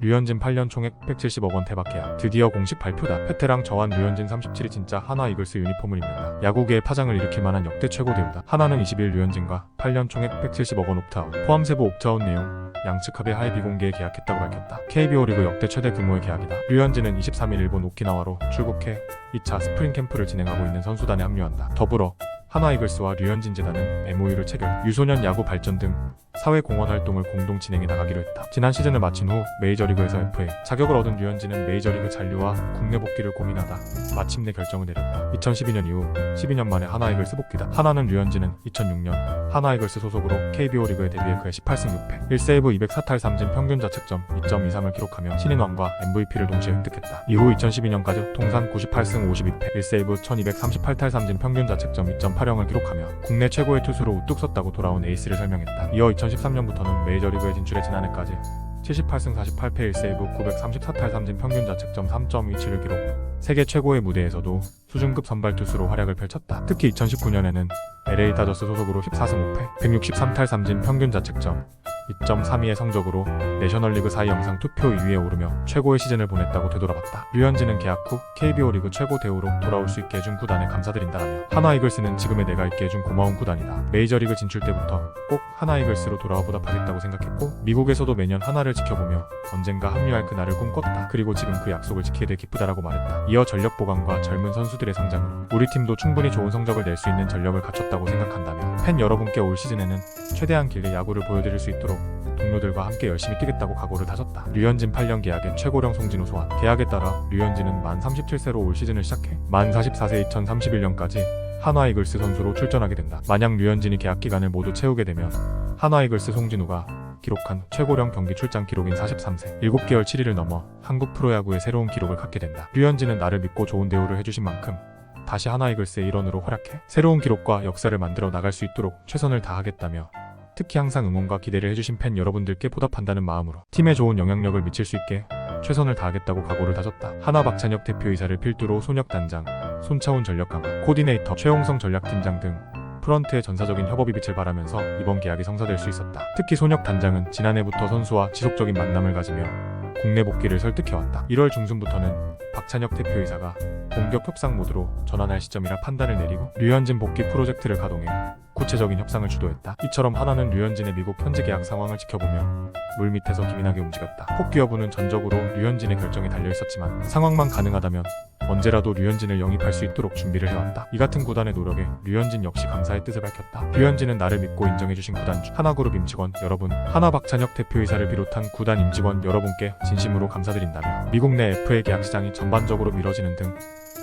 류현진 8년 총액 170억 원 대박 계약. 드디어 공식 발표다. 페테랑 저완 류현진 37이 진짜 하나 이글스 유니폼을 입는다. 야구계의 파장을 일으킬 만한 역대 최고 대우다. 하나는 20일 류현진과 8년 총액 170억 원 옵트아웃. 포함 세부 옵트아웃 내용 양측 합의 하에 비공개에 계약했다고 밝혔다. KBO 리그 역대 최대 규모의 계약이다. 류현진은 23일 일본 오키나와로 출국해 2차 스프링 캠프를 진행하고 있는 선수단에 합류한다. 더불어 하나 이글스와 류현진 재단은 MOU를 체결, 유소년 야구 발전 등 사회 공헌 활동을 공동 진행해 나가기로 했다. 지난 시즌을 마친 후 메이저리그에서 FA 자격을 얻은 류현진은 메이저리그 잔류와 국내 복귀를 고민하다 마침내 결정을 내렸다. 2012년 이후 12년 만에 하나 이글스 복귀다. 하나는 류현진은 2006년 하나 이글스 소속으로 KBO 리그에 데뷔해 그해 18승 6패 1세이브 204탈 3진 평균 자책점 2.23을 기록하며 신인왕과 MVP를 동시에 획득했다. 이후 2012년까지 통산 98승 52패 1세이브 1238탈 3진 평균 자책점 2.80을 기록하며 국내 최고의 투수로 우뚝 섰다고 돌아온 에이스를 설명했다. 이어 2013년부터는 메이저리그에 진출해 지난해까지 78승 48패 1세이브 934탈 3진 평균 자책점 3.27을 기록. 세계 최고의 무대에서도 수준급 선발 투수로 활약을 펼쳤다. 특히 2019년에는 LA 다저스 소속으로 14승 5패 163탈 3진 평균 자책점 2.32의 성적으로 내셔널리그 4위 영상 투표 2위에 오르며 최고의 시즌을 보냈다고 되돌아봤다. 류현진은 계약 후 KBO 리그 최고 대우로 돌아올 수 있게 해준 구단에 감사드린다라며 하나 이글스는 지금의 내가 있게 해준 고마운 구단이다. 메이저리그 진출 때부터 꼭 하나 이글스로 돌아와 보답하겠다고 생각했고 미국에서도 매년 하나를 지켜보며 언젠가 합류할 그날을 꿈꿨다. 그리고 지금 그 약속을 지키게 돼 기쁘다라고 말했다. 이어 전력 보강과 젊은 선수들의 성장으로 우리 팀도 충분히 좋은 성적을 낼 수 있는 전력을 갖췄다고 생각한다며 팬 여러분께 올 시즌에는 최대한 길게 야구를 보여드릴 수 있도록 동료들과 함께 열심히 뛰겠다고 각오를 다졌다. 류현진 8년 계약에 최고령 송진우 소환. 계약에 따라 류현진은 만 37세로 올 시즌을 시작해 만 44세 2031년까지 한화 이글스 선수로 출전하게 된다. 만약 류현진이 계약 기간을 모두 채우게 되면 한화 이글스 송진우가 기록한 최고령 경기 출장 기록인 43세 7개월 7일을 넘어 한국 프로야구의 새로운 기록을 갖게 된다. 류현진은 나를 믿고 좋은 대우를 해주신 만큼 다시 한화 이글스의 일원으로 활약해 새로운 기록과 역사를 만들어 나갈 수 있도록 최선을 다하겠다며 특히 항상 응원과 기대를 해주신 팬 여러분들께 보답한다는 마음으로 팀에 좋은 영향력을 미칠 수 있게 최선을 다하겠다고 각오를 다졌다. 하나 박찬혁 대표이사를 필두로 손혁 단장, 손차훈 전력 강화, 코디네이터, 최홍성 전략팀장 등 프런트의 전사적인 협업이 빛을 발하면서 이번 계약이 성사될 수 있었다. 특히 손혁 단장은 지난해부터 선수와 지속적인 만남을 가지며 국내 복귀를 설득해왔다. 1월 중순부터는 박찬혁 대표이사가 본격 협상 모드로 전환할 시점이라 판단을 내리고 류현진 복귀 프로젝트를 가동해 구체적인 협상을 주도했다. 이처럼 하나는 류현진의 미국 현지 계약 상황을 지켜보며 물밑에서 기민하게 움직였다. 복귀 여부는 전적으로 류현진의 결정에 달려있었지만 상황만 가능하다면 언제라도 류현진을 영입할 수 있도록 준비를 해왔다. 이 같은 구단의 노력에 류현진 역시 감사의 뜻을 밝혔다. 류현진은 나를 믿고 인정해주신 구단 중 하나그룹 임직원 여러분, 하나 박찬혁 대표이사를 비롯한 구단 임직원 여러분께 진심으로 감사드린다며 미국 내 FA 계약 시장이 전반적으로 미뤄지는 등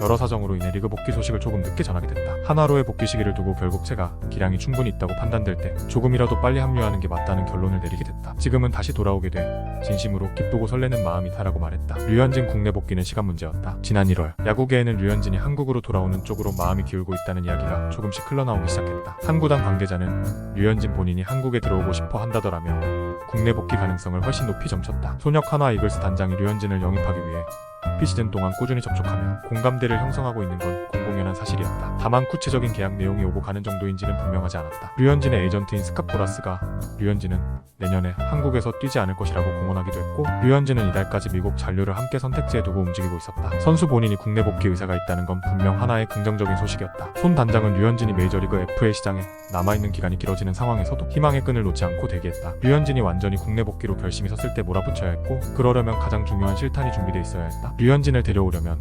여러 사정으로 인해 리그 복귀 소식을 조금 늦게 전하게 됐다. 하나로의 복귀 시기를 두고 결국 제가 기량이 충분히 있다고 판단될 때 조금이라도 빨리 합류하는 게 맞다는 결론을 내리게 됐다. 지금은 다시 돌아오게 돼 진심으로 기쁘고 설레는 마음이다라고 말했다. 류현진 국내 복귀는 시간 문제였다. 지난 1월 야구계에는 류현진이 한국으로 돌아오는 쪽으로 마음이 기울고 있다는 이야기가 조금씩 흘러나오기 시작했다. 한 구단 관계자는 류현진 본인이 한국에 들어오고 싶어 한다더라며 국내 복귀 가능성을 훨씬 높이 점쳤다. 손혁 하나 이글스 단장이 류현진을 영입하기 위해 비시즌 동안 꾸준히 접촉하며 공감대를 형성하고 있는 건 공공연한 사실이었다. 다만 구체적인 계약 내용이 오고 가는 정도인지는 분명하지 않았다. 류현진의 에이전트인 스캇 보라스가 류현진은 내년에 한국에서 뛰지 않을 것이라고 공언하기도 했고 류현진은 이달까지 미국 잔류를 함께 선택지에 두고 움직이고 있었다. 선수 본인이 국내 복귀 의사가 있다는 건 분명 하나의 긍정적인 소식이었다. 손 단장은 류현진이 메이저리그 FA 시장에 남아있는 기간이 길어지는 상황에서도 희망의 끈을 놓지 않고 대기했다. 류현진이 완전히 국내 복귀로 결심이 섰을 때 몰아붙여야 했고 그러려면 가장 중요한 실탄이 준비돼 있어야 했다. 류현진을 데려오려면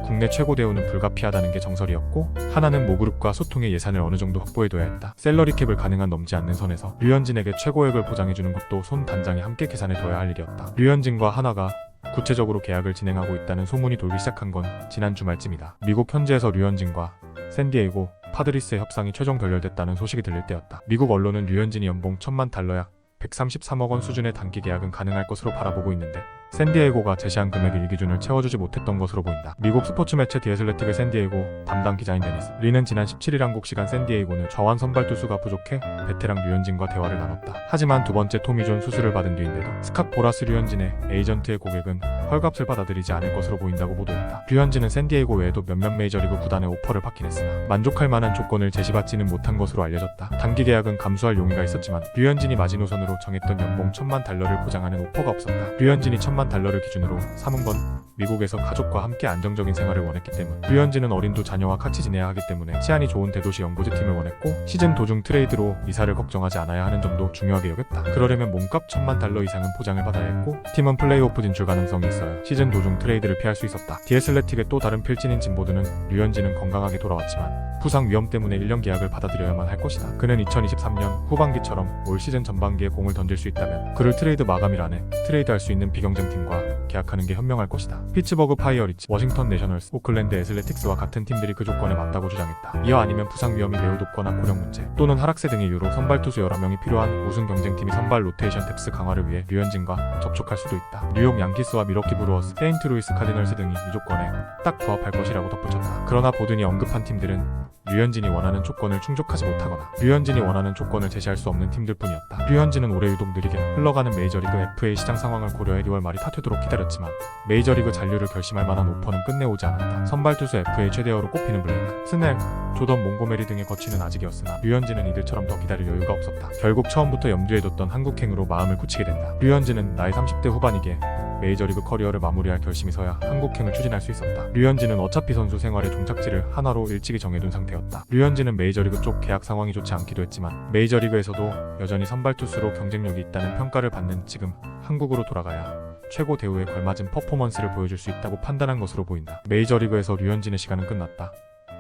국내 최고 대우는 불가피하다는 게 정설이었고 하나는 모그룹과 소통의 예산을 어느 정도 확보해둬야 했다. 샐러리 캡을 가능한 넘지 않는 선에서 류현진에게 최고액을 보장해주는 것도 손 단장이 함께 계산해둬야 할 일이었다. 류현진과 하나가 구체적으로 계약을 진행하고 있다는 소문이 돌기 시작한 건 지난 주말쯤이다. 미국 현지에서 류현진과 샌디에이고 파드리스의 협상이 최종 결렬됐다는 소식이 들릴 때였다. 미국 언론은 류현진이 연봉 1000만 달러 약 133억 원 수준의 단기 계약은 가능할 것으로 바라보고 있는데 샌디에이고가 제시한 금액 일기준을 채워주지 못했던 것으로 보인다. 미국 스포츠 매체 디애슬레틱의 샌디에이고 담당 기자인 데니스 리는 지난 17일 한국 시간 샌디에이고는 저완 선발 투수가 부족해 베테랑 류현진과 대화를 나눴다. 하지만 두 번째 토미존 수술을 받은 뒤인데도 스캇 보라스 류현진의 에이전트의 고객은 헐값을 받아들이지 않을 것으로 보인다고 보도했다. 류현진은 샌디에이고 외에도 몇몇 메이저리그 구단의 오퍼를 받긴 했으나 만족할 만한 조건을 제시받지는 못한 것으로 알려졌다. 단기 계약은 감수할 용의가 있었지만 류현진이 마지노선으로 정했던 연봉 1,000만 달러를 보장하는 오퍼가 없었다. 류현진이 1,000만 달러를 기준으로 삼은 건 미국에서 가족과 함께 안정적인 생활을 원했기 때문. 류현진은 어린 두 자녀와 같이 지내야 하기 때문에 치안이 좋은 대도시 연고지팀을 원했고 시즌 도중 트레이드로 이사를 걱정하지 않아야 하는 점도 중요하게 여겼다. 그러려면 몸값 1,000만 달러 이상은 보장을 받아야 했고 팀은 플레이오프 진출 가능성이 있어야 시즌 도중 트레이드를 피할 수 있었다. 디애슬레틱의 또 다른 필진인 진보드는 류현진은 건강하게 돌아왔지만 부상 위험 때문에 1년 계약을 받아들여야만 할 것이다. 그는 2023년 후반기처럼 올 시즌 전반기에 공을 던질 수 있다면 그를 트레이드 마감일 안에 트레이드할 수 있는 비경쟁팀과 계약하는 게 현명할 것이다. 피츠버그 파이어리츠, 워싱턴 내셔널스, 오클랜드 애슬레틱스와 같은 팀들이 그 조건에 맞다고 주장했다. 이어 아니면 부상 위험이 매우 높거나 고령 문제 또는 하락세 등의 이유로 선발 투수 여러 명이 필요한 우승 경쟁팀이 선발 로테이션 뎁스 강화를 위해 류현진과 접촉할 수도 있다. 뉴욕 양키스와 미러키 브루어스, 세인트루이스 카디널스 등이 이 조건에 딱 부합할 것이라고 덧붙였다. 그러나 보든이 언급한 팀들은 류현진이 원하는 조건을 충족하지 못하거나 류현진이 원하는 조건을 제시할 수 없는 팀들뿐이었다. 류현진은 올해 유독 느리게 흘러가는 메이저리그 FA 시장 상황을 고려해 2월 말이 타되도록 기다렸지만 메이저리그 잔류를 결심할 만한 오퍼는 끝내 오지 않았다. 선발 투수 FA 최대어로 꼽히는 블레이크, 스넬, 조던 몽고메리 등의 거취는 아직이었으나 류현진은 이들처럼 더 기다릴 여유가 없었다. 결국 처음부터 염두에 뒀던 한국행으로 마음을 굳히게 된다. 류현진은 나이 30대 후반이기에 메이저리그 커리어를 마무리할 결심이 서야 한국행을 추진할 수 있었다. 류현진은 어차피 선수 생활의 종착지를 한화로 일찍이 정해둔 상태였다. 류현진은 메이저리그 쪽 계약 상황이 좋지 않기도 했지만 메이저리그에서도 여전히 선발 투수로 경쟁력이 있다는 평가를 받는 지금 한국으로 돌아가야 최고 대우에 걸맞은 퍼포먼스를 보여줄 수 있다고 판단한 것으로 보인다. 메이저리그에서 류현진의 시간은 끝났다.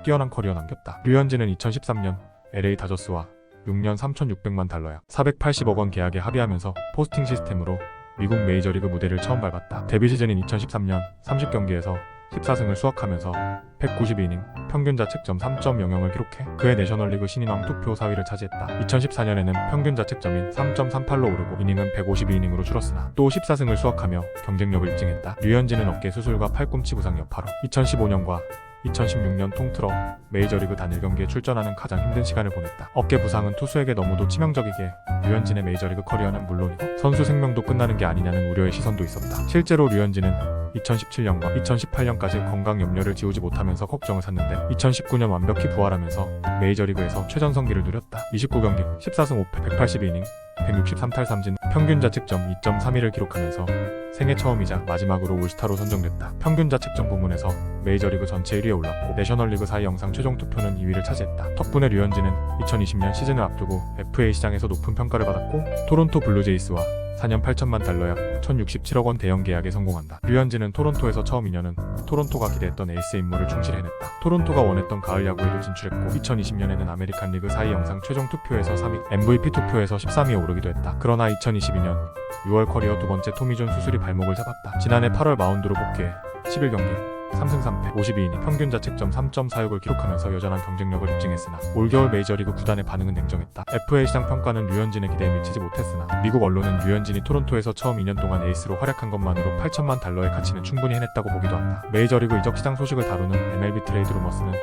뛰어난 커리어 남겼다. 류현진은 2013년 LA 다저스와 6년 3,600만 달러약 480억 원 계약에 합의하면서 포스팅 시스템으로 미국 메이저리그 무대를 처음 밟았다. 데뷔 시즌인 2013년 30경기에서 14승을 수확하면서 192이닝, 평균 자책점 3.00을 기록해 그의 내셔널리그 신인왕 투표 4위를 차지했다. 2014년에는 평균 자책점인 3.38로 오르고 이닝은 152이닝으로 줄었으나 또 14승을 수확하며 경쟁력을 입증했다. 류현진은 어깨 수술과 팔꿈치 부상 여파로 2015년과 2016년 통틀어 메이저리그 단 1경기에 출전하는 가장 힘든 시간을 보냈다. 어깨 부상은 투수에게 너무도 치명적이기에 류현진의 메이저리그 커리어는 물론이고 선수 생명도 끝나는 게 아니냐는 우려의 시선도 있었다. 실제로 류현진은 2017년과 2018년까지 건강 염려를 지우지 못하면서 걱정을 샀는데 2019년 완벽히 부활하면서 메이저리그에서 최전성기를 누렸다. 29경기 14승 5패 182이닝 163탈 3진 평균 자책점 2.31을 기록하면서 생애 처음이자 마지막으로 올스타로 선정됐다. 평균 자책점 부문에서 메이저리그 전체 1위에 올랐고 내셔널리그 4위 영상 최종 투표는 2위를 차지했다. 덕분에 류현진은 2020년 시즌을 앞두고 FA 시장에서 높은 평가를 받았고 토론토 블루제이스와 4년 8천만 달러약 1,067억 원 대형 계약에 성공한다. 류현진은 토론토에서 처음 2년은 토론토가 기대했던 에이스의 임무를 충실히 해냈다. 토론토가 원했던 가을 야구에도 진출했고 2020년에는 아메리칸 리그 4위 영상 최종 투표에서 3위, MVP 투표에서 13위에 오르기도 했다. 그러나 2022년 6월 커리어 두 번째 토미존 수술이 발목을 잡았다. 지난해 8월 마운드로 복귀해 11경기 3승 3패 52이닝 평균 자책점 3.46을 기록하면서 여전한 경쟁력을 입증했으나 올겨울 메이저리그 구단의 반응은 냉정했다. FA 시장 평가는 류현진의 기대에 미치지 못했으나 미국 언론은 류현진이 토론토에서 처음 2년 동안 에이스로 활약한 것만으로 8천만 달러의 가치는 충분히 해냈다고 보기도 한다. 메이저리그 이적 시장 소식을 다루는 MLB 트레이드 루머스는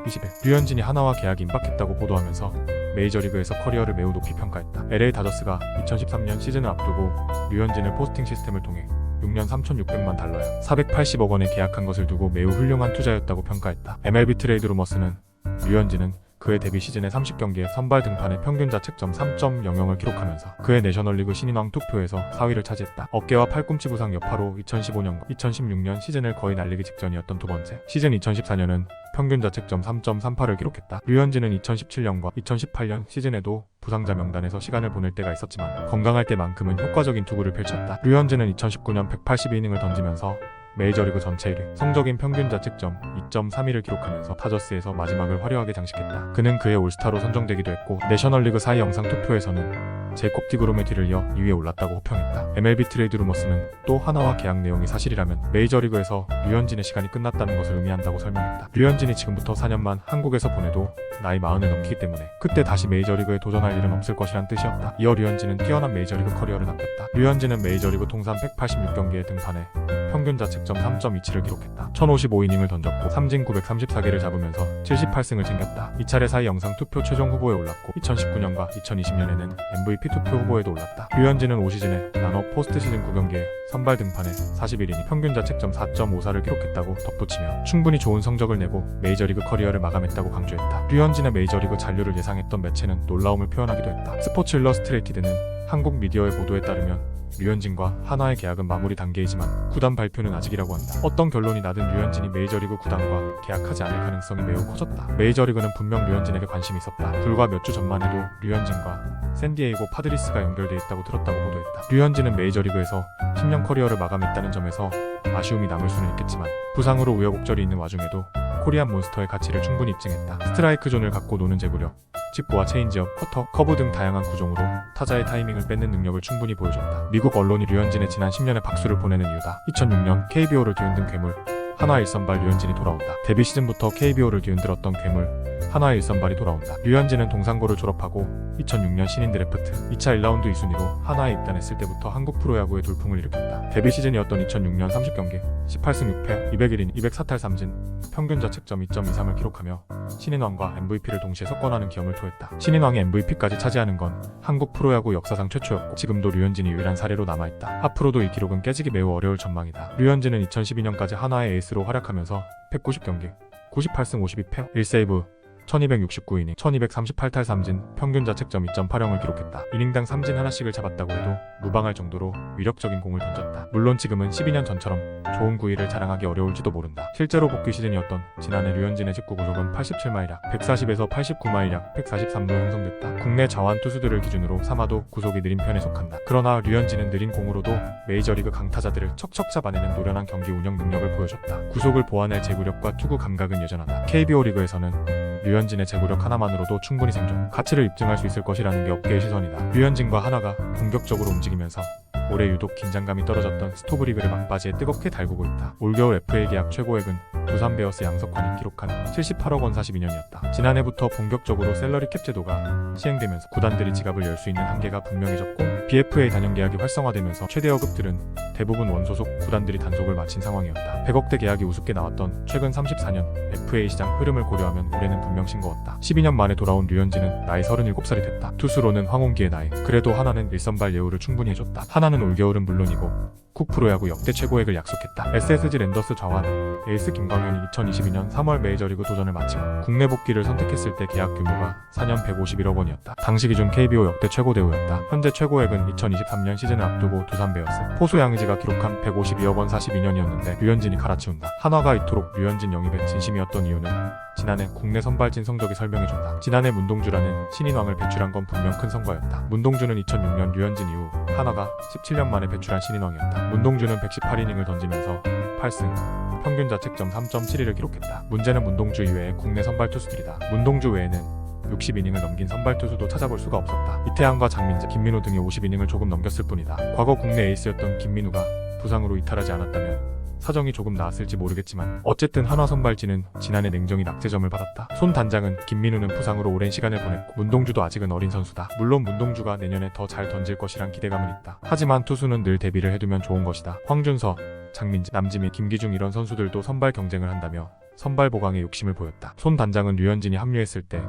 20일 류현진이 하나와 계약이 임박했다고 보도하면서 메이저리그에서 커리어를 매우 높이 평가했다. LA 다저스가 2013년 시즌을 앞두고 류현진을 포스팅 시스템을 통해 6년 3,600만 달러야 480억 원에 계약한 것을 두고 매우 훌륭한 투자였다고 평가했다. MLB 트레이드 루머스는 류현진은 그의 데뷔 시즌의 30경기에 선발 등판에 평균 자책점 3.00을 기록하면서 그의 내셔널리그 신인왕 투표에서 4위를 차지했다. 어깨와 팔꿈치 부상 여파로 2015년과 2016년 시즌을 거의 날리기 직전이었던 두 번째 시즌 2014년은 평균 자책점 3.38을 기록했다. 류현진은 2017년과 2018년 시즌에도 부상자 명단에서 시간을 보낼 때가 있었지만 건강할 때만큼은 효과적인 투구를 펼쳤다. 류현진은 2019년 182이닝을 던지면서 메이저리그 전체 1위, 성적인 평균 자책점 2.31을 기록하면서 타저스에서 마지막을 화려하게 장식했다. 그는 그의 올스타로 선정되기도 했고 내셔널리그 4위 영상 투표에서는 제이콥 디그롬의 뒤를 이어 2위에 올랐다고 호평했다. MLB 트레이드 루머스는 또 하나와 계약 내용이 사실이라면 메이저리그에서 류현진의 시간이 끝났다는 것을 의미한다고 설명했다. 류현진이 지금부터 4년만 한국에서 보내도 나이 40을 넘기기 때문에 그때 다시 메이저리그에 도전할 일은 없을 것이란 뜻이었다. 이어 류현진은 뛰어난 메이저리그 커리어를 남겼다. 류현진은 메이저리그 통산 186경기에 등판해 평균 자책점 3.27을 기록했다. 1055이닝을 던졌고 삼진 934개를 잡으면서 78승을 챙겼다. 이 차례 사이 영상 투표 최종 후보에 올랐고 2019년과 2020년에는 MVP 투표 후보에도 올랐다. 류현진은 올 시즌에 나눠 포스트 시즌 9경기에 선발 등판해 41이닝 평균 자책점 4.54를 기록했다고 덧붙이며 충분히 좋은 성적을 내고 메이저리그 커리어를 마감했다고 강조했다. 류현진의 메이저리그 잔류를 예상했던 매체는 놀라움을 표현하기도 했다. 스포츠 일러스트레이티드는 한국 미디어의 보도에 따르면 류현진과 한화의 계약은 마무리 단계이지만 구단 발표는 아직이라고 한다. 어떤 결론이 나든 류현진이 메이저리그 구단과 계약하지 않을 가능성이 매우 커졌다. 메이저리그는 분명 류현진에게 관심이 있었다. 불과 몇 주 전만 해도 류현진과 샌디에이고 파드리스가 연결돼 있다고 들었다고 보도했다. 류현진은 메이저리그에서 10년 커리어를 마감했다는 점에서 아쉬움이 남을 수는 있겠지만 부상으로 우여곡절이 있는 와중에도 코리안 몬스터의 가치를 충분히 입증했다. 스트라이크 존을 갖고 노는 제구력, 칩과 체인지업, 커터, 커브 등 다양한 구종으로 타자의 타이밍을 뺏는 능력을 충분히 보여줬다. 미국 언론이 류현진의 지난 10년의 박수를 보내는 이유다. 2006년 KBO를 뒤흔든 괴물, 한화 1선발 류현진이 돌아온다. 데뷔 시즌부터 KBO를 뒤흔들었던 괴물, 한화 1선발이 돌아온다. 류현진은 동산고를 졸업하고 2006년 신인 드래프트 2차 1라운드 2순위로 한화에 입단했을 때부터 한국 프로야구의 돌풍을 일으켰다. 데뷔 시즌이었던 2006년 30경기 18승 6패 201인 204탈 3진 평균 자책점 2.23을 기록하며 신인왕과 MVP를 동시에 석권하는 기염을 토했다. 신인왕이 MVP까지 차지하는 건 한국 프로야구 역사상 최초였고 지금도 류현진이 유일한 사례로 남아있다. 앞으로도 이 기록은 깨지기 매우 어려울 전망이다. 류현진은 2012년까지 한화의 에이스로 활약하면서 190경기 98승 52패 1세이브 1269이닝 1238탈 3진 평균 자책점 2.80을 기록했다. 이닝당 3진 하나씩을 잡았다고 해도 무방할 정도로 위력적인 공을 던졌다. 물론 지금은 12년 전처럼 좋은 구위를 자랑하기 어려울지도 모른다. 실제로 복귀 시즌이었던 지난해 류현진의 직구 구속은 87마일약 140에서 89마일약 143로 형성됐다. 국내 자완 투수들을 기준으로 3화도 구속이 느린 편에 속한다. 그러나 류현진은 느린 공으로도 메이저리그 강타자들을 척척 잡아내는 노련한 경기 운영 능력을 보여줬다. 구속을 보완할 제구력과 투구 감각은 여전하다. KBO 리그에서는 류현진의 제구력 하나만으로도 충분히 생존, 가치를 입증할 수 있을 것이라는 게 업계의 시선이다. 류현진과 한화가 공격적으로 움직이면서 올해 유독 긴장감이 떨어졌던 스토브리그를 막바지에 뜨겁게 달구고 있다. 올겨울 FA 계약 최고액은 두산 베어스 양석환이 기록한 78억 원 42년이었다. 지난해부터 본격적으로 샐러리 캡 제도가 시행되면서 구단들이 지갑을 열 수 있는 한계가 분명해졌고 BFA 단연 계약이 활성화되면서 최대여급들은 대부분 원소속 구단들이 단속을 마친 상황이었다. 100억대 계약이 우습게 나왔던 최근 34년 FA 시장 흐름을 고려하면 올해는 분명 싱거웠다. 12년 만에 돌아온 류현진은 나이 37살이 됐다. 투수로는 황홍기의 나이. 그래도 하나는 1선발 예우를 충분히 해줬다. 하나는 올겨울은 물론이고 쿡 프로야구 역대 최고액을 약속했다. SSG 랜더스 좌완 에이스 김광현이 2022년 3월 메이저리그 도전을 마치고 국내 복귀를 선택했을 때 계약 규모가 4년 151억 원이었다. 당시 기준 KBO 역대 최고 대우였다. 현재 최고액은 2023년 시즌을 앞두고 두산 베어스 포수 양의지가 기록한 152억 원 42년이었는데 류현진이 갈아치운다. 한화가 이토록 류현진 영입에 진심이었던 이유는 지난해 국내 선발진 성적이 설명해준다. 지난해 문동주라는 신인왕을 배출한 건 분명 큰 성과였다. 문동주는 2006년 류현진 이후 한화가 17년 만에 배출한 신인왕이었다. 문동주는 118이닝을 던지면서 8승, 평균 자책점 3.71을 기록했다. 문제는 문동주 이외의 국내 선발 투수들이다. 문동주 외에는 60이닝을 넘긴 선발 투수도 찾아볼 수가 없었다. 이태양과 장민재, 김민우 등이 50이닝을 조금 넘겼을 뿐이다. 과거 국내 에이스였던 김민우가 부상으로 이탈하지 않았다면 사정이 조금 나았을지 모르겠지만 어쨌든 한화 선발진은 지난해 냉정히 낙제점을 받았다. 손 단장은 김민우는 부상으로 오랜 시간을 보냈고 문동주도 아직은 어린 선수다. 물론 문동주가 내년에 더 잘 던질 것이란 기대감은 있다. 하지만 투수는 늘 대비를 해두면 좋은 것이다. 황준서, 장민재, 남지민, 김기중 이런 선수들도 선발 경쟁을 한다며 선발 보강에 욕심을 보였다. 손 단장은 류현진이 합류했을 때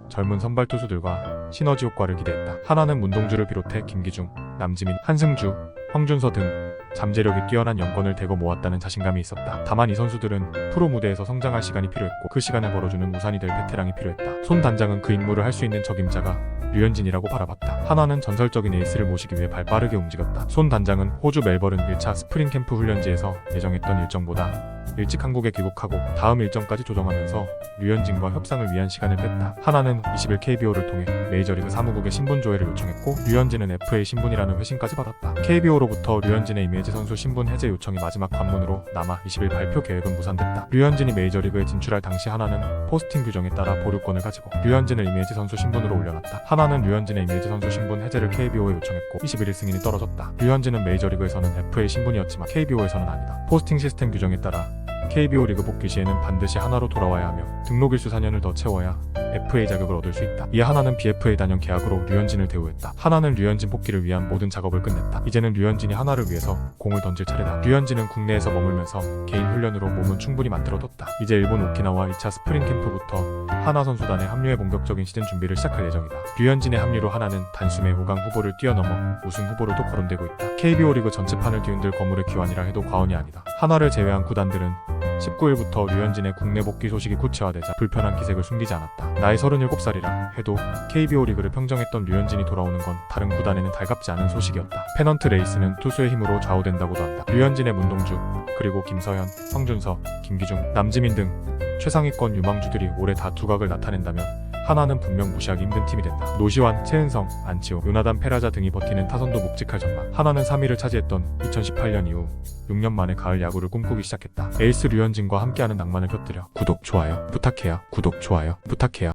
젊은 선발 투수들과 시너지 효과를 기대했다. 하나는 문동주를 비롯해 김기중, 남지민, 한승주, 황준서 등 잠재력이 뛰어난 연권을 대거 모았다는 자신감이 있었다. 다만 이 선수들은 프로 무대에서 성장할 시간이 필요했고 그 시간을 벌어주는 우산이 될 베테랑이 필요했다. 손 단장은 그 임무를 할 수 있는 적임자가 류현진이라고 바라봤다. 한화는 전설적인 에이스를 모시기 위해 발빠르게 움직였다. 손 단장은 호주 멜버른 1차 스프링 캠프 훈련지에서 예정했던 일정보다 일찍 한국에 귀국하고 다음 일정까지 조정하면서 류현진과 협상을 위한 시간을 뺐다. 하나는 20일 KBO를 통해 메이저리그 사무국의 신분 조회를 요청했고 류현진은 FA 신분이라는 회신까지 받았다. KBO로부터 류현진의 이미지 선수 신분 해제 요청이 마지막 관문으로 남아 20일 발표 계획은 무산됐다. 류현진이 메이저리그에 진출할 당시 하나는 포스팅 규정에 따라 보류권을 가지고 류현진을 이미지 선수 신분으로 올려놨다. 하나는 류현진의 이미지 선수 신분 해제를 KBO에 요청했고 21일 승인이 떨어졌다. 류현진은 메이저리그에서는 FA 신분이었지만 KBO에서는 아니다. 포스팅 시스템 규정에 따라 KBO 리그 복귀 시에는 반드시 하나로 돌아와야 하며 등록 일수 4년을 더 채워야 FA 자격을 얻을 수 있다. 이에 하나는 BFA 단연 계약으로 류현진을 대우했다. 하나는 류현진 복귀를 위한 모든 작업을 끝냈다. 이제는 류현진이 하나를 위해서 공을 던질 차례다. 류현진은 국내에서 머물면서 개인 훈련으로 몸은 충분히 만들어뒀다. 이제 일본 오키나와 2차 스프링 캠프부터 하나 선수단에 합류해 본격적인 시즌 준비를 시작할 예정이다. 류현진의 합류로 하나는 단숨에 5강 후보를 뛰어넘어 우승 후보로도 거론되고 있다. KBO 리그 전체판을 뒤흔들 거물의 귀환이라 해도 과언이 아니다. 하나를 제외한 구단들은 19일부터 류현진의 국내 복귀 소식이 구체화되자 불편한 기색을 숨기지 않았다. 나이 37살이라 해도 KBO 리그를 평정했던 류현진이 돌아오는 건 다른 구단에는 달갑지 않은 소식이었다. 페넌트 레이스는 투수의 힘으로 좌우된다고도 한다. 류현진의 문동주, 그리고 김서현, 황준서, 김기중, 남지민 등 최상위권 유망주들이 올해 다 두각을 나타낸다면 하나는 분명 무시하기 힘든 팀이 된다. 노시환, 최은성, 안치호, 요나단 페라자 등이 버티는 타선도 묵직할 전망. 하나는 3위를 차지했던 2018년 이후 6년 만에 가을 야구를 꿈꾸기 시작했다. 에이스 류현진과 함께하는 낭만을 곁들여 구독, 좋아요 부탁해요. 구독, 좋아요 부탁해요.